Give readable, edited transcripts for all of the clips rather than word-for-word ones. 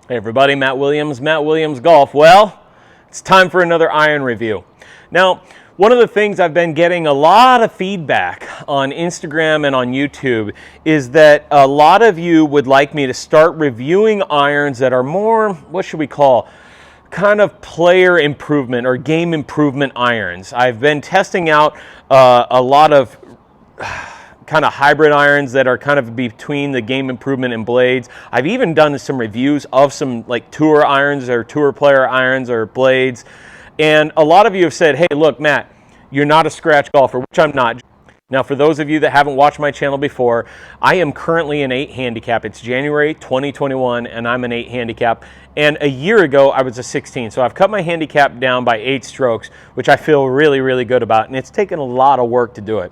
Hey everybody, Matt Williams Golf. Well, it's time for another iron review. Now, one of the things I've been getting a lot of feedback on Instagram and on YouTube is that a lot of you would like me to start reviewing irons that are more, what should we call, kind of player improvement or game improvement irons. I've been testing out a lot of kind of hybrid irons that are kind of between the game improvement and blades. I've even done some reviews of some like tour irons or tour player irons or blades. And a lot of you have said, hey, look, Matt, you're not a scratch golfer, which I'm not. Now, for those of you that haven't watched my channel before, I am currently an 8 handicap. It's January 2021, and I'm an 8 handicap. And a year ago, I was a 16. So I've cut my handicap down by 8 strokes, which I feel really, really good about. And it's taken a lot of work to do it.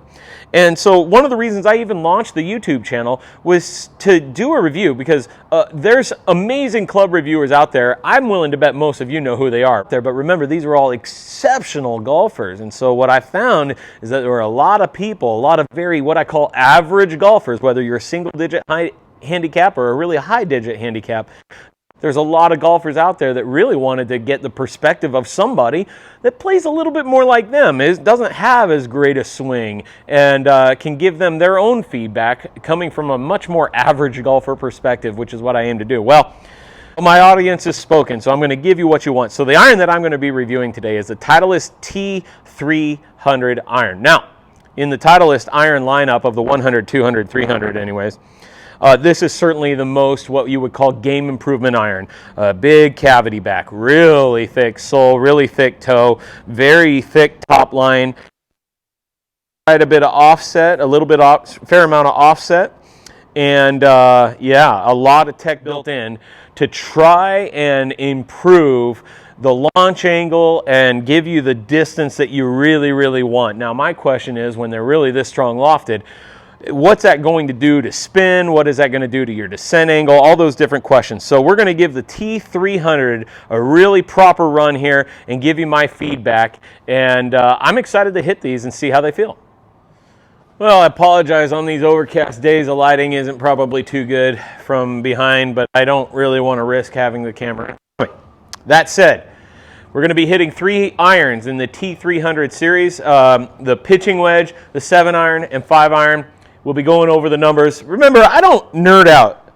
And so one of the reasons I even launched the YouTube channel was to do a review, because there's amazing club reviewers out there. I'm willing to bet most of you know who they are there. But remember, these are all exceptional golfers. And so what I found is that there were a lot of people, a lot of very, what I call average golfers, whether you're a single digit high handicap or a really high digit handicap. There's a lot of golfers out there that really wanted to get the perspective of somebody that plays a little bit more like them, doesn't have as great a swing, and can give them their own feedback coming from a much more average golfer perspective, which is what I aim to do. Well, my audience has spoken, so I'm going to give you what you want. So the iron that I'm going to be reviewing today is the Titleist T300 iron. Now, in the Titleist iron lineup of the 100, 200, 300 anyways, this is certainly the most what you would call game improvement iron. Big cavity back, really thick sole, really thick toe, very thick top line. Quite a bit of offset, fair amount of offset, and yeah, a lot of tech built in to try and improve the launch angle and give you the distance that you really, really want. Now, my question is, when they're really this strong lofted, what's that going to do to spin? What is that going to do to your descent angle? All those different questions. So we're going to give the T300 a really proper run here and give you my feedback. And I'm excited to hit these and see how they feel. Well, I apologize. On these overcast days, the lighting isn't probably too good from behind, but I don't really want to risk having the camera. That said, we're going to be hitting 3 irons in the T300 series, the pitching wedge, the 7 iron, and 5 iron. We'll be going over the numbers. Remember, I don't nerd out.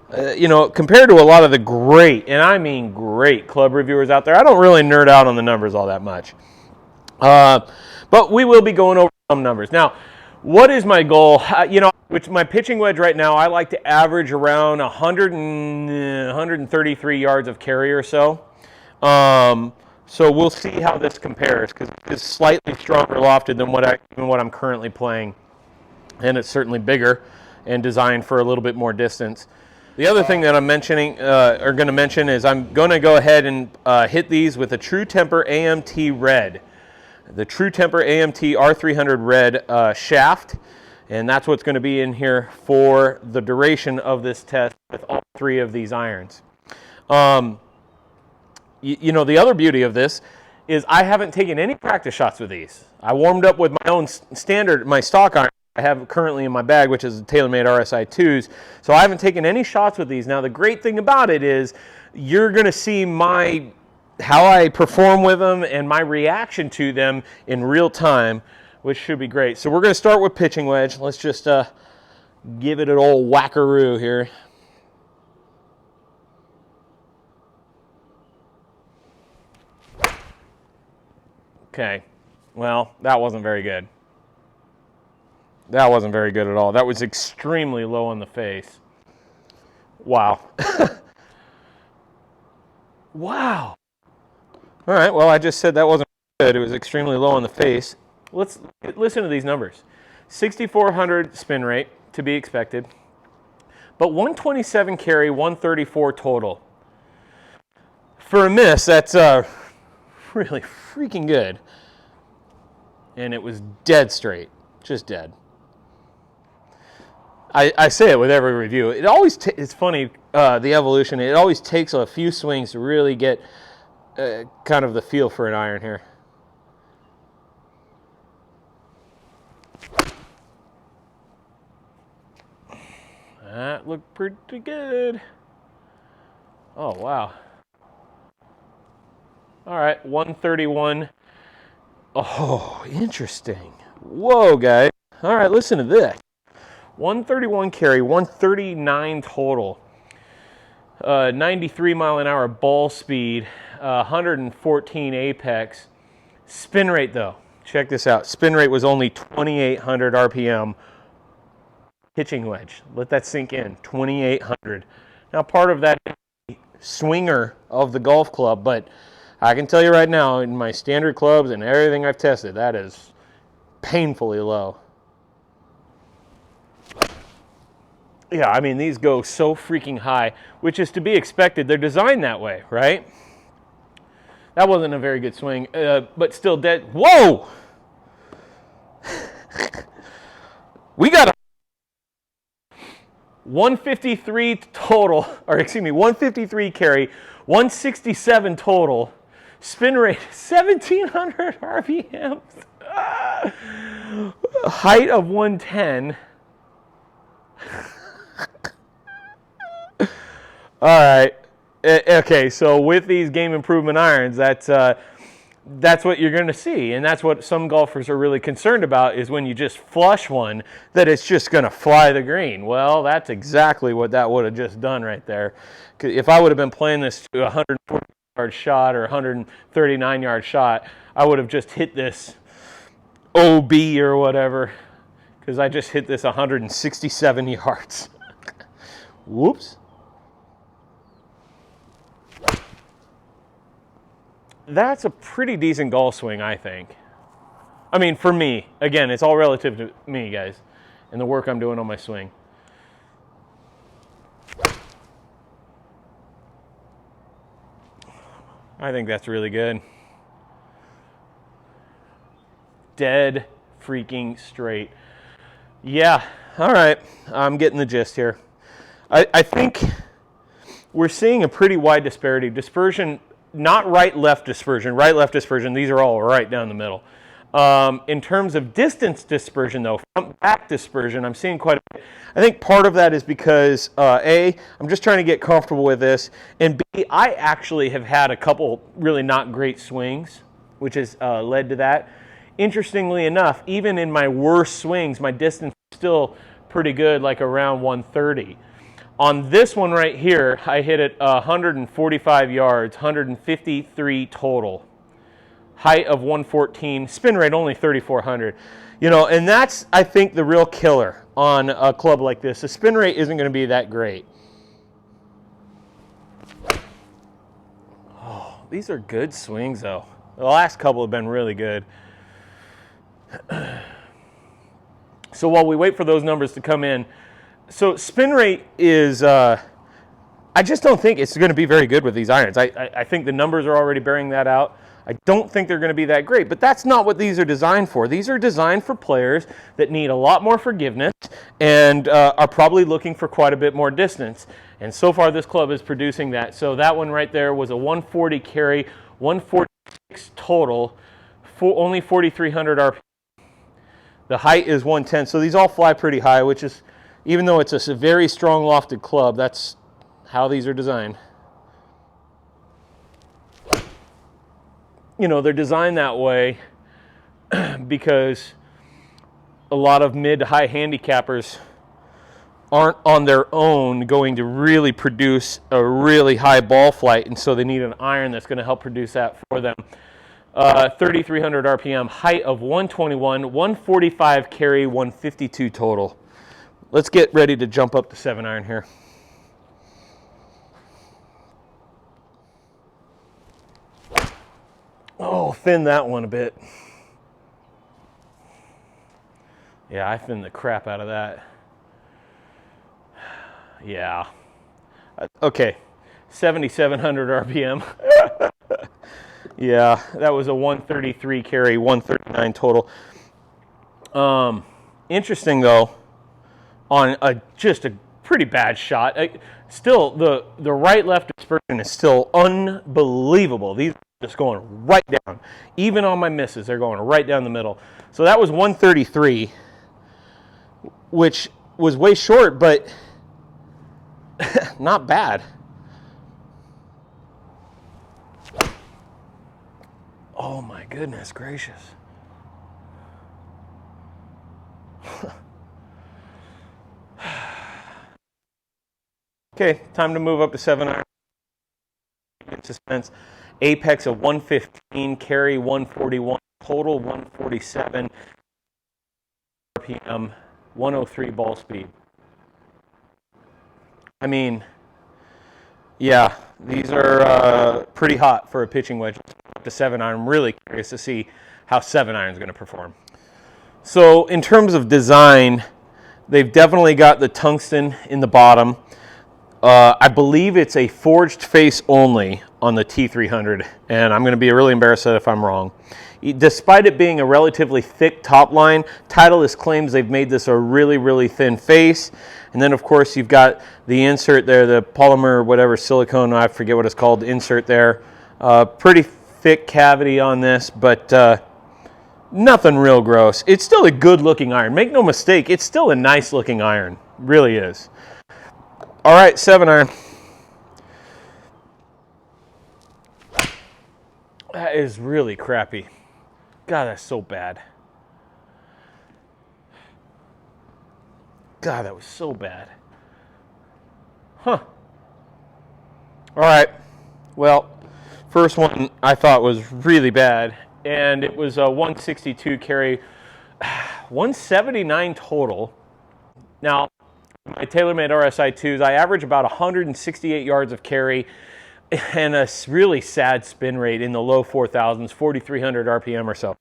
Compared to a lot of the great, and I mean great, club reviewers out there, I don't really nerd out on the numbers all that much. But we will be going over some numbers. Now, what is my goal? Which my pitching wedge right now, I like to average around 133 yards of carry or so. So we'll see how this compares, because it's slightly stronger lofted than what I'm currently playing. And it's certainly bigger and designed for a little bit more distance. The other thing that I'm going to mention is I'm going to go ahead and hit these with a True Temper AMT Red. The True Temper AMT R300 Red shaft. And that's what's going to be in here for the duration of this test with all 3 of these irons. The other beauty of this is I haven't taken any practice shots with these. I warmed up with my own my stock iron I have currently in my bag, which is TaylorMade RSI 2s. So I haven't taken any shots with these. Now, the great thing about it is you're going to see how I perform with them and my reaction to them in real time, which should be great. So we're going to start with pitching wedge. Let's just give it an old whackaroo here. Okay, well, that wasn't very good. That wasn't very good at all. That was extremely low on the face. Wow. Wow. All right, well, I just said that wasn't good. It was extremely low on the face. Let's listen to these numbers. 6,400 spin rate, to be expected. But 127 carry, 134 total. For a miss, that's really freaking good. And it was dead straight, just dead. I say it with every review. It always it's funny, the evolution. It always takes a few swings to really get kind of the feel for an iron here. That looked pretty good. Oh, wow. All right, 131. Oh, interesting. Whoa, guys. All right, listen to this. 131 carry, 139 total. 93 mile an hour ball speed, 114 apex. Spin rate though, check this out. Spin rate was only 2,800 RPM. Pitching wedge, let that sink in, 2,800. Now part of that is the swinger of the golf club, but I can tell you right now, in my standard clubs and everything I've tested, that is painfully low. Yeah, I mean, these go so freaking high, which is to be expected. They're designed that way, right? That wasn't a very good swing, but still dead. Whoa! We got a 153 total, or excuse me, 153 carry, 167 total. Spin rate, 1,700 RPMs. Height of 110. All right. Okay, so with these game improvement irons, that's what you're going to see, and that's what some golfers are really concerned about, is when you just flush one, that it's just going to fly the green. Well, that's exactly what that would have just done right there. If I would have been playing this to a 140-yard shot or 139-yard shot, I would have just hit this OB or whatever, because I just hit this 167 yards. Whoops. That's a pretty decent golf swing, I think. I mean, for me. Again, it's all relative to me, guys, and the work I'm doing on my swing. I think that's really good. Dead freaking straight. Yeah, all right. I'm getting the gist here. I think we're seeing a pretty wide disparity. Dispersion, not right-left dispersion. Right-left dispersion, these are all right down the middle. In terms of distance dispersion, though, front-back dispersion, I'm seeing quite a bit. I think part of that is because, A, I'm just trying to get comfortable with this, and B, I actually have had a couple really not great swings, which has led to that. Interestingly enough, even in my worst swings, my distance is still pretty good, like around 130. On this one right here, I hit it 145 yards, 153 total. Height of 114, spin rate only 3,400. You know, and that's, I think, the real killer on a club like this. The spin rate isn't going to be that great. Oh, these are good swings, though. The last couple have been really good. So while we wait for those numbers to come in, so spin rate is, I just don't think it's going to be very good with these irons. I think the numbers are already bearing that out. I don't think they're going to be that great, but that's not what these are designed for. These are designed for players that need a lot more forgiveness and are probably looking for quite a bit more distance. And so far this club is producing that. So that one right there was a 140 carry, 146 total, only 4,300 RPM. The height is 110, so these all fly pretty high, which is, even though it's a very strong lofted club, that's how these are designed. You know, they're designed that way because a lot of mid to high handicappers aren't on their own going to really produce a really high ball flight, and so they need an iron that's going to help produce that for them. 3,300 RPM, height of 121, 145 carry, 152 total. Let's get ready to jump up to 7-iron here. Oh, thin that one a bit. Yeah, I thinned the crap out of that. Yeah. Okay, 7,700 RPM. Yeah, that was a 133 carry, 139 total. Interesting though, on just a pretty bad shot. Still, the right-left dispersion is still unbelievable. These are just going right down. Even on my misses, they're going right down the middle. So that was 133, which was way short, but not bad. Oh my goodness gracious. Okay, time to move up to 7-iron. Suspense. Apex of 115, carry 141, total 147, RPM, 103 ball speed. I mean, yeah, these are pretty hot for a pitching wedge. Up to 7-iron. I'm really curious to see how 7-iron is going to perform. So in terms of design, they've definitely got the tungsten in the bottom. I believe it's a forged face only on the T300, and I'm going to be really embarrassed if I'm wrong. Despite it being a relatively thick top line, Titleist claims they've made this a really, really thin face. And then, of course, you've got the insert there, the polymer, whatever, silicone, I forget what it's called, the insert there. Pretty thick cavity on this, but nothing real gross. It's still a good-looking iron. Make no mistake, it's still a nice-looking iron. Really is. All right, 7-iron. That is really crappy. God, that's so bad. God, that was so bad. Huh. All right. Well, first one I thought was really bad, and it was a 162 carry, 179 total. Now, my TaylorMade RSI 2s, I average about 168 yards of carry and a really sad spin rate in the low 4,000s, 4,300 RPM or so.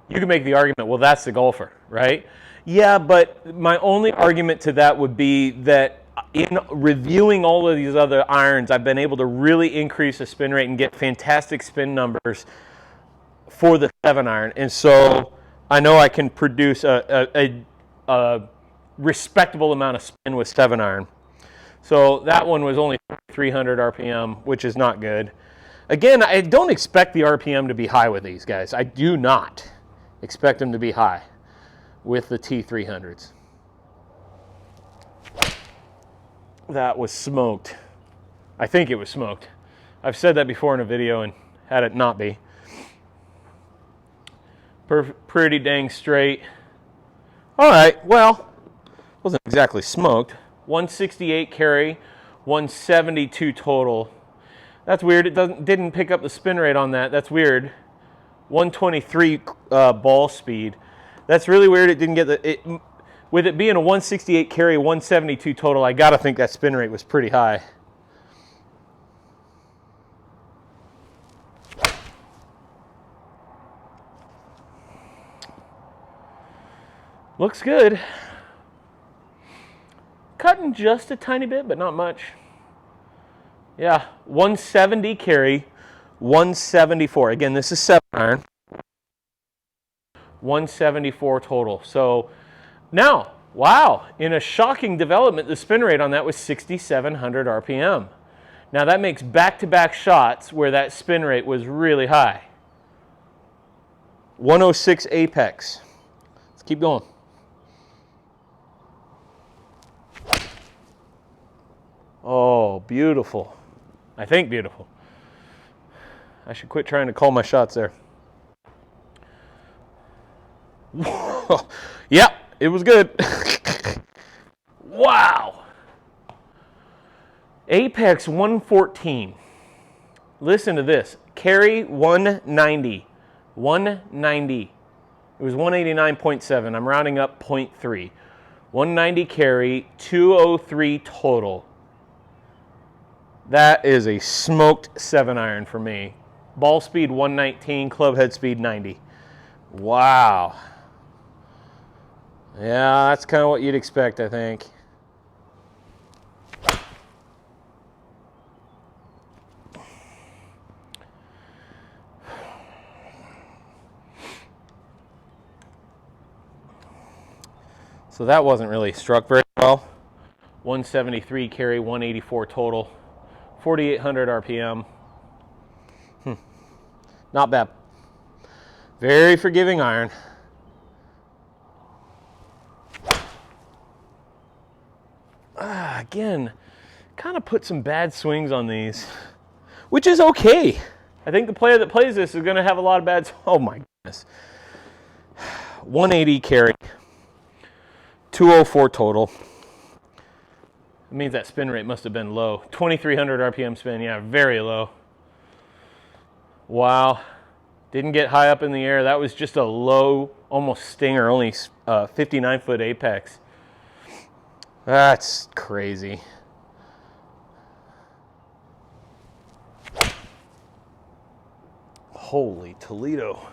You can make the argument, well, that's the golfer, right? Yeah, but my only argument to that would be that in reviewing all of these other irons, I've been able to really increase the spin rate and get fantastic spin numbers for the 7-iron. And so I know I can produce a respectable amount of spin with 7-iron. So that one was only 300 RPM, which is not good. Again, I don't expect the RPM to be high with these guys. I do not expect them to be high with the T300s. That was smoked. I think it was smoked. I've said that before in a video and had it not be. Pretty dang straight. All right, well, wasn't exactly smoked. 168 carry, 172 total. That's weird. It didn't pick up the spin rate on that. That's weird. 123 ball speed. That's really weird. It didn't get the with it being a 168 carry, 172 total. I gotta think that spin rate was pretty high. Looks good. Cutting just a tiny bit, but not much. Yeah, 170 carry, 174. Again, this is 7-iron. 174 total. So now, wow, in a shocking development, the spin rate on that was 6,700 RPM. Now that makes back-to-back shots where that spin rate was really high. 106 apex. Let's keep going. Oh, beautiful. I think beautiful. I should quit trying to call my shots there. Yeah, it was good. Wow. Apex 114. Listen to this. Carry 190. 190. It was 189.7. I'm rounding up 0.3. 190 carry, 203 total. That is a smoked 7-iron for me. Ball speed 119, club head speed 90. Wow. Yeah, that's kind of what you'd expect, I think. So that wasn't really struck very well. 173 carry, 184 total. 4,800 RPM. Not bad. Very forgiving iron. Again, kind of put some bad swings on these, which is okay. I think the player that plays this is going to have a lot of bad. Oh my goodness. 180 carry, 204 total. It means that spin rate must have been low. 2,300 RPM spin, yeah, very low. Wow. Didn't get high up in the air. That was just a low, almost stinger, only 59-foot apex. That's crazy. Holy Toledo.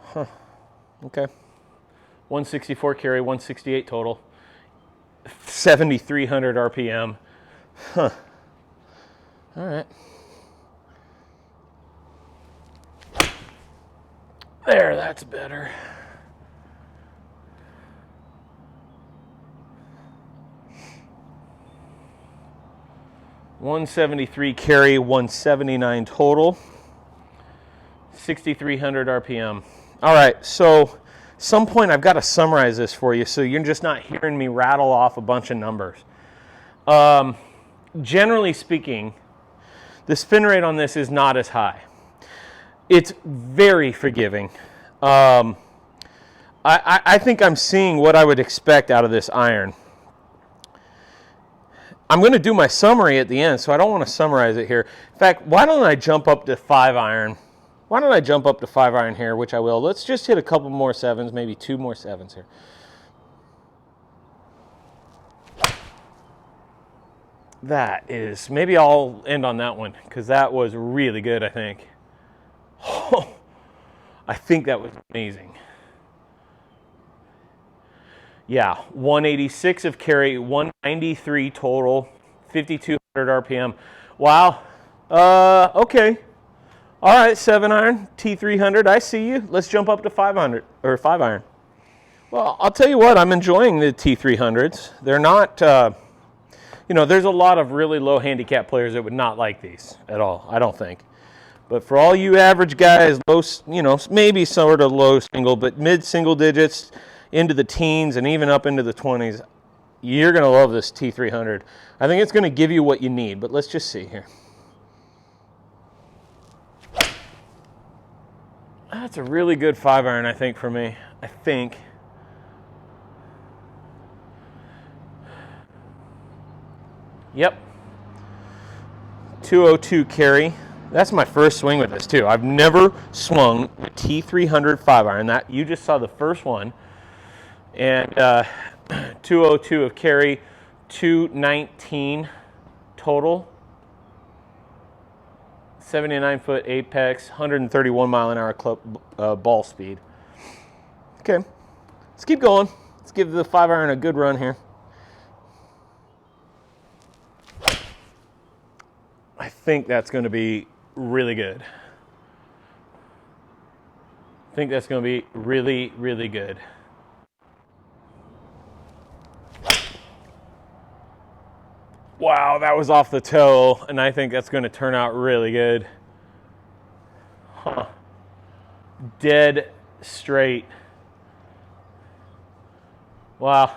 Huh. Okay. 164 carry, 168 total. 7,300 RPM. Huh. All right. There, that's better. $173 carry, 179 total, 6,300 RPM. All right, so some point I've got to summarize this for you so you're just not hearing me rattle off a bunch of numbers. Generally speaking, the spin rate on this is not as high. It's very forgiving. I think I'm seeing what I would expect out of this iron. I'm going to do my summary at the end, so I don't want to summarize it here. In fact, why don't I jump up to 5 iron? Why don't I jump up to 5 iron here, which I will. Let's just hit a couple more 7s, maybe 2 more 7s here. That is, maybe I'll end on that one, because that was really good, I think. Oh, I think that was amazing. Yeah, 186 of carry, 193 total, 5,200 RPM. Wow. Okay. All right, 7 iron, T300. I see you. Let's jump up to 500 or 5 iron. Well, I'll tell you what. I'm enjoying the T300s. They're not. You know, there's a lot of really low handicap players that would not like these at all. I don't think. But for all you average guys, low, you know, maybe sort of low single, but mid single digits, into the teens and even up into the 20s, you're going to love this T300. I think it's going to give you what you need, but let's just see here. That's a really good 5 iron, I think, for me. I think. Yep. 202 carry. That's my first swing with this, too. I've never swung the T300 5 iron. That you just saw the first one. And 202 of carry, 219 total, 79-foot apex, 131 mile an hour club, ball speed. Okay, let's keep going. Let's give the 5 iron a good run here. I think that's going to be really good. I think that's going to be really, really good. Wow, that was off the toe, and I think that's going to turn out really good. Huh. Dead straight. Wow.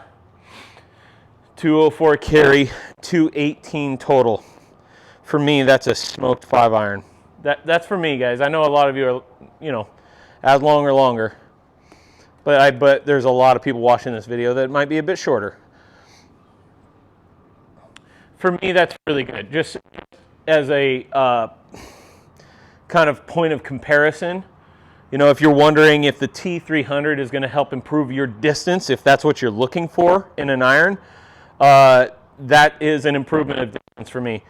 204 carry, 218 total. For me, that's a smoked 5 iron. That's for me, guys. I know a lot of you are, you know, as long or longer. But there's a lot of people watching this video that might be a bit shorter. For me, that's really good. Just as a kind of point of comparison, you know, if you're wondering if the T300 is going to help improve your distance, if that's what you're looking for in an iron, that is an improvement of distance for me.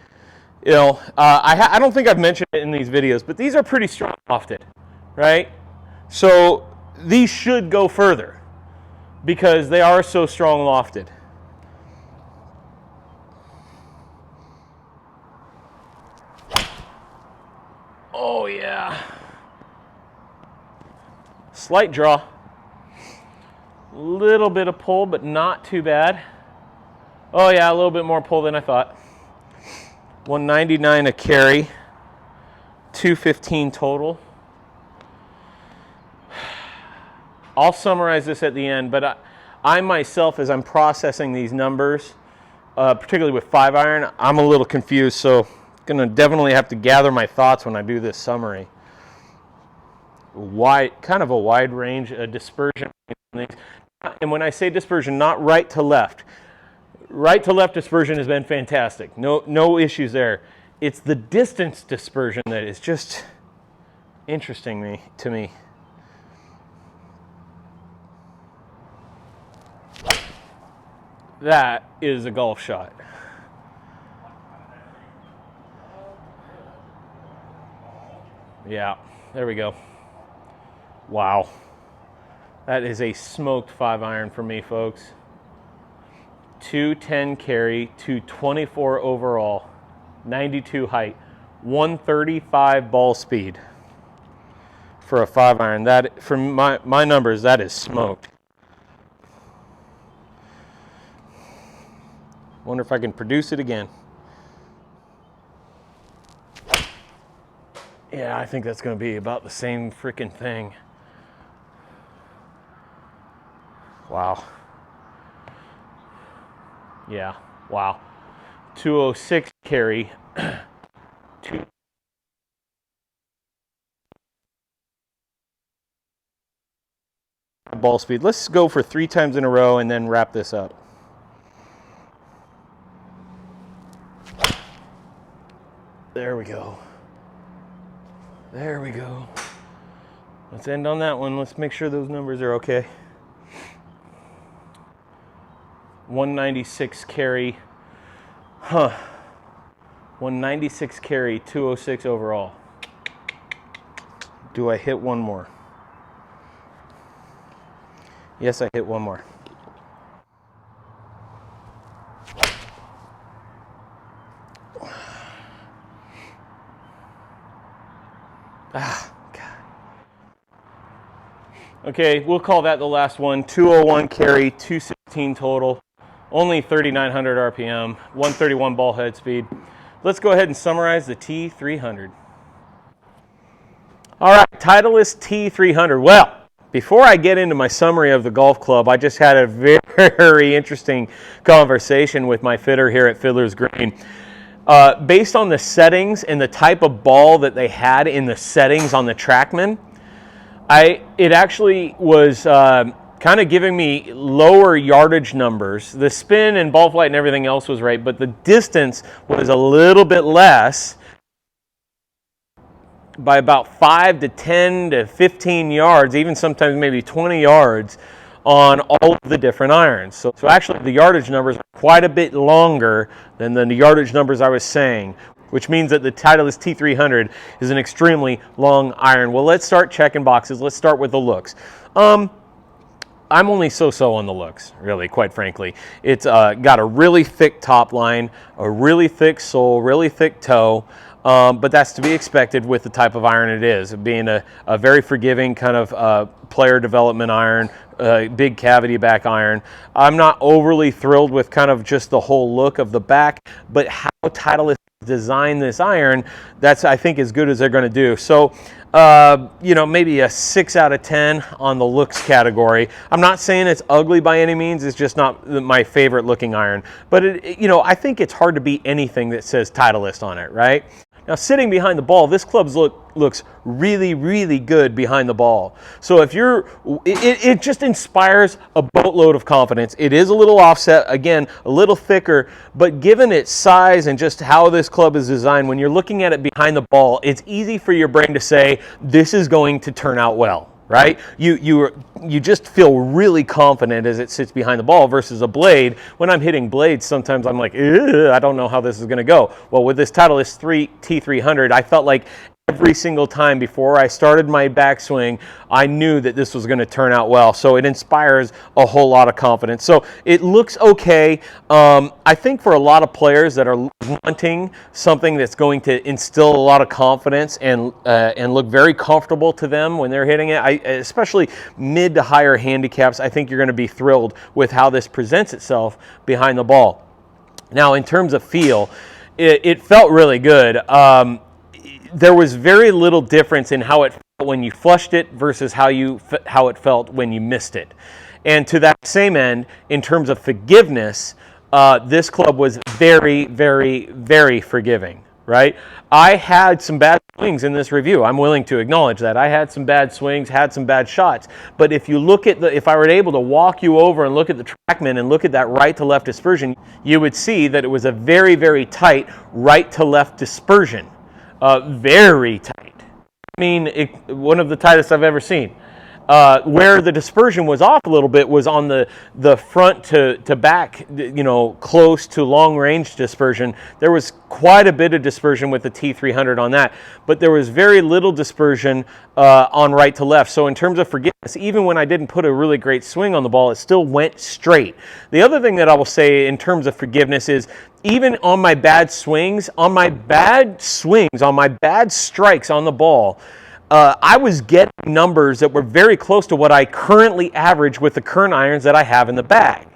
You know, I don't think I've mentioned it in these videos, but these are pretty strong lofted, right? So these should go further because they are so strong lofted. Oh, yeah. Slight draw. Little bit of pull, but not too bad. Oh, yeah, a little bit more pull than I thought. 199 a carry. 215 total. I'll summarize this at the end, but I myself, as I'm processing these numbers, particularly with 5 iron, I'm a little confused, so Gonna definitely have to gather my thoughts when I do this summary. Kind of a wide range of dispersion. And when I say dispersion, not right to left. Right to left dispersion has been fantastic. No issues there. It's the distance dispersion that is just interesting to me. That is a golf shot. Yeah, there we go. Wow. That is a smoked 5-iron for me, folks. 210 carry, 224 overall, 92 height, 135 ball speed for a 5-iron. That, for my numbers, that is smoked. Wonder if I can produce it again. Yeah, I think that's going to be about the same freaking thing. Wow. Yeah, wow. 206 carry. Ball speed. Let's go for 3 times in a row and then wrap this up. There we go. There we go. Let's end on that one. Let's make sure those numbers are okay. 196 carry. 196 carry, 206 overall. Do I hit one more? Yes, I hit one more. Ah, God. Okay, we'll call that the last one. 201 carry, 216 total. Only 3,900 RPM, 131 ball head speed. Let's go ahead and summarize the T300. All right, Titleist T300. Well, before I get into my summary of the golf club, I just had a very interesting conversation with my fitter here at Fiddler's Green. Based on the settings and the type of ball that they had in the settings on the TrackMan, it actually was kind of giving me lower yardage numbers. The spin and ball flight and everything else was right, but the distance was a little bit less by about 5 to 10 to 15 yards, even sometimes maybe 20 yards on all of the different irons. So actually the yardage numbers are quite a bit longer than the yardage numbers I was saying, which means that the Titleist T300 is an extremely long iron. Well, let's start checking boxes. Let's start with the looks. I'm only so-so on the looks, really, quite frankly. It's got a really thick top line, a really thick sole, really thick toe, but that's to be expected with the type of iron it is, being a very forgiving kind of player development iron, big cavity back iron. I'm not overly thrilled with kind of just the whole look of the back, but how Titleist designed this iron, that's, I think, as good as they're going to do. So, maybe a 6 out of 10 on the looks category. I'm not saying it's ugly by any means. It's just not my favorite looking iron. But, I think it's hard to beat anything that says Titleist on it, right? Now, sitting behind the ball, this club looks really, really good behind the ball. So if it just inspires a boatload of confidence. It is a little offset, again, a little thicker, but given its size and just how this club is designed, when you're looking at it behind the ball, it's easy for your brain to say, this is going to turn out well. Right? You just feel really confident as it sits behind the ball versus a blade. When I'm hitting blades, sometimes I'm like, I don't know how this is going to go. Well, with this Titleist T300, I felt like every single time before I started my backswing, I knew that this was going to turn out well. So it inspires a whole lot of confidence. So it looks okay. I think for a lot of players that are wanting something that's going to instill a lot of confidence and look very comfortable to them when they're hitting it, especially mid to higher handicaps, I think you're going to be thrilled with how this presents itself behind the ball. Now, in terms of feel, it felt really good. There was very little difference in how it felt when you flushed it versus how it felt when you missed it. And to that same end, in terms of forgiveness, this club was very, very, very forgiving, right? I had some bad swings in this review. I'm willing to acknowledge that. I had some bad swings, had some bad shots. But if you look at if I were able to walk you over and look at the TrackMan and look at that right to left dispersion, you would see that it was a very, very tight right to left dispersion. Very tight. I mean, one of the tightest I've ever seen. Where the dispersion was off a little bit was on the front to back, close to long range dispersion. There was quite a bit of dispersion with the T300 on that, but there was very little dispersion on right to left. So in terms of forgiveness, even when I didn't put a really great swing on the ball, it still went straight. The other thing that I will say in terms of forgiveness is even on my bad swings, on my bad strikes on the ball, I was getting numbers that were very close to what I currently average with the current irons that I have in the bag.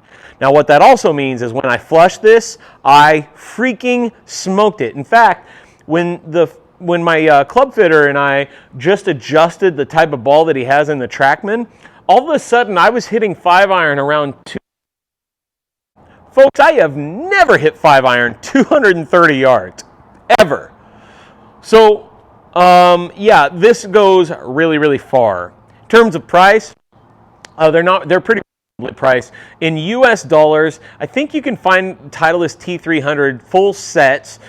Now, what that also means is when I flushed this, I freaking smoked it. In fact, when my club fitter and I just adjusted the type of ball that he has in the TrackMan, all of a sudden I was hitting 5-iron around 2. Folks, I have never hit 5-iron 230 yards, ever. So, yeah, this goes really, really far. In terms of price, they're pretty priced. In US dollars, I think you can find Titleist T300 full sets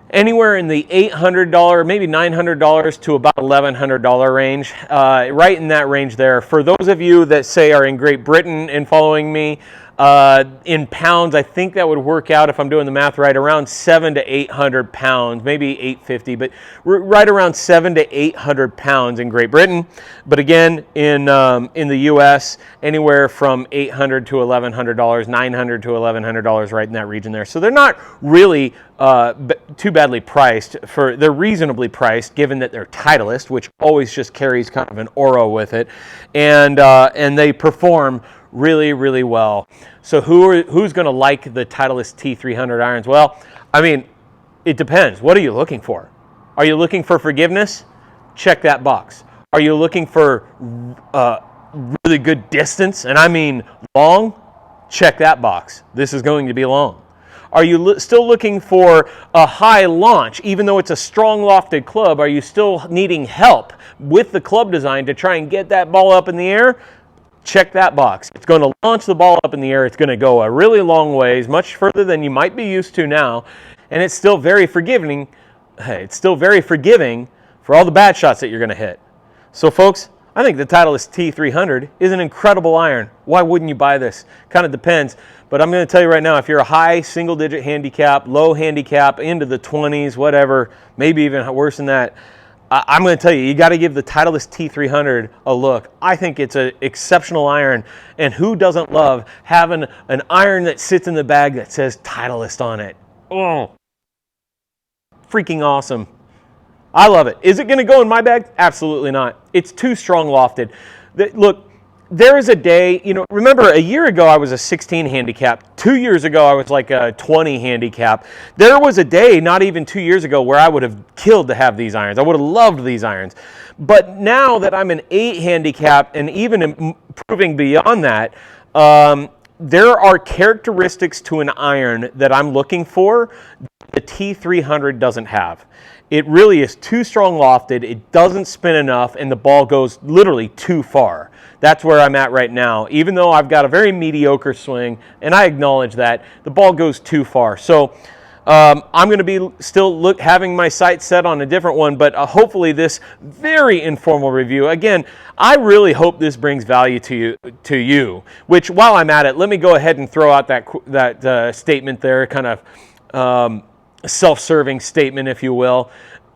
anywhere in the $800, maybe $900 to about $1,100 range, right in that range there. For those of you that say are in Great Britain and following me, in pounds, I think that would work out, if I'm doing the math right, around 700 to 800 pounds, maybe 850, but right around 700 to 800 pounds in Great Britain. But again, in the U.S., anywhere from $800 to $1,100, $900 to $1,100, right in that region there. So they're not really too badly priced. They're reasonably priced, given that they're Titleist, which always just carries kind of an aura with it, and they perform really, really well. So who's going to like the Titleist T300 irons? Well, I mean, it depends. What are you looking for? Are you looking for forgiveness? Check that box. Are you looking for really good distance, and I mean long? Check that box. This is going to be long. Are you still looking for a high launch? Even though it's a strong lofted club, are you still needing help with the club design to try and get that ball up in the air? Check that box. It's going to launch the ball up in the air. It's going to go a really long ways, much further than you might be used to now, and it's still very forgiving. It's still very forgiving for all the bad shots that you're going to hit. So, folks, I think the Titleist T300 is an incredible iron. Why wouldn't you buy this? Kind of depends. But I'm going to tell you right now, if you're a high single-digit handicap, low handicap, into the 20s, whatever, maybe even worse than that, I'm going to tell you, you got to give the Titleist T300 a look. I think it's an exceptional iron, and who doesn't love having an iron that sits in the bag that says Titleist on it? Oh, freaking awesome. I love it. Is it going to go in my bag? Absolutely not. It's too strong lofted. Look, there is a day, remember a year ago I was a 16 handicap. 2 years ago I was like a 20 handicap. There was a day, not even 2 years ago, where I would have killed to have these irons. I would have loved these irons. But now that I'm an 8 handicap and even improving beyond that, there are characteristics to an iron that I'm looking for that the T300 doesn't have. It really is too strong lofted, it doesn't spin enough, and the ball goes literally too far. That's where I'm at right now. Even though I've got a very mediocre swing, and I acknowledge that, the ball goes too far. So I'm going to be still having my sights set on a different one, but hopefully this very informal review, again, I really hope this brings value to you, which while I'm at it, let me go ahead and throw out that statement there, kind of self-serving statement, if you will.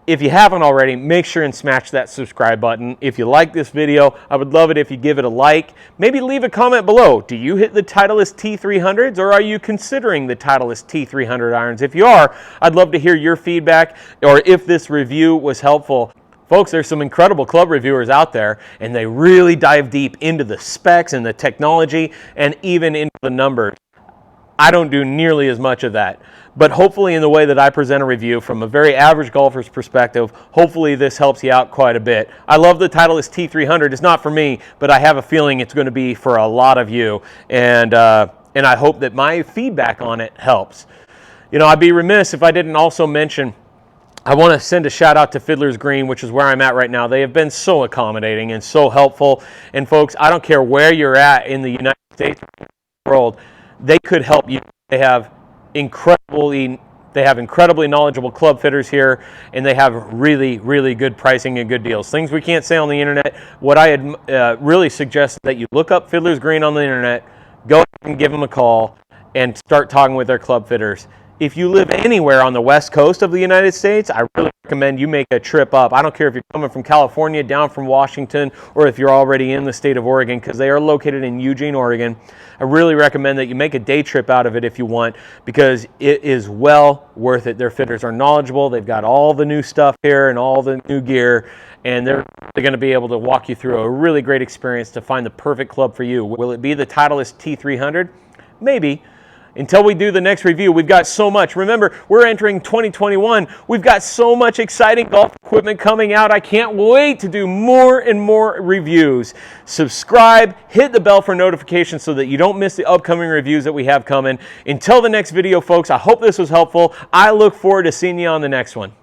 If you haven't already, make sure and smash that subscribe button. If you like this video, I would love it if you give it a like. Maybe leave a comment below. Do you hit the Titleist T300s, or are you considering the Titleist T300 irons? If you are, I'd love to hear your feedback, or if this review was helpful. Folks, there's some incredible club reviewers out there, and they really dive deep into the specs and the technology and even into the numbers. I don't do nearly as much of that. But hopefully in the way that I present a review from a very average golfer's perspective, hopefully this helps you out quite a bit. I love the Titleist T300. It's not for me, but I have a feeling it's going to be for a lot of you. And I hope that my feedback on it helps. I'd be remiss if I didn't also mention I want to send a shout out to Fiddler's Green, which is where I'm at right now. They have been so accommodating and so helpful. And folks, I don't care where you're at in the United States or the world, they could help you. They have incredibly knowledgeable club fitters here, and they have really, really good pricing and good deals. Things we can't say on the internet. What I really suggest that you look up Fiddler's Green on the internet, go and give them a call, and start talking with their club fitters. If you live anywhere on the west coast of the United States, I really recommend you make a trip up. I don't care if you're coming from California, down from Washington, or if you're already in the state of Oregon, because they are located in Eugene, Oregon. I really recommend that you make a day trip out of it if you want, because it is well worth it. Their fitters are knowledgeable. They've got all the new stuff here and all the new gear, and they're going to be able to walk you through a really great experience to find the perfect club for you. Will it be the Titleist T300? Maybe. Until we do the next review, we've got so much. Remember, we're entering 2021. We've got so much exciting golf equipment coming out. I can't wait to do more and more reviews. Subscribe, hit the bell for notifications so that you don't miss the upcoming reviews that we have coming. Until the next video, folks, I hope this was helpful. I look forward to seeing you on the next one.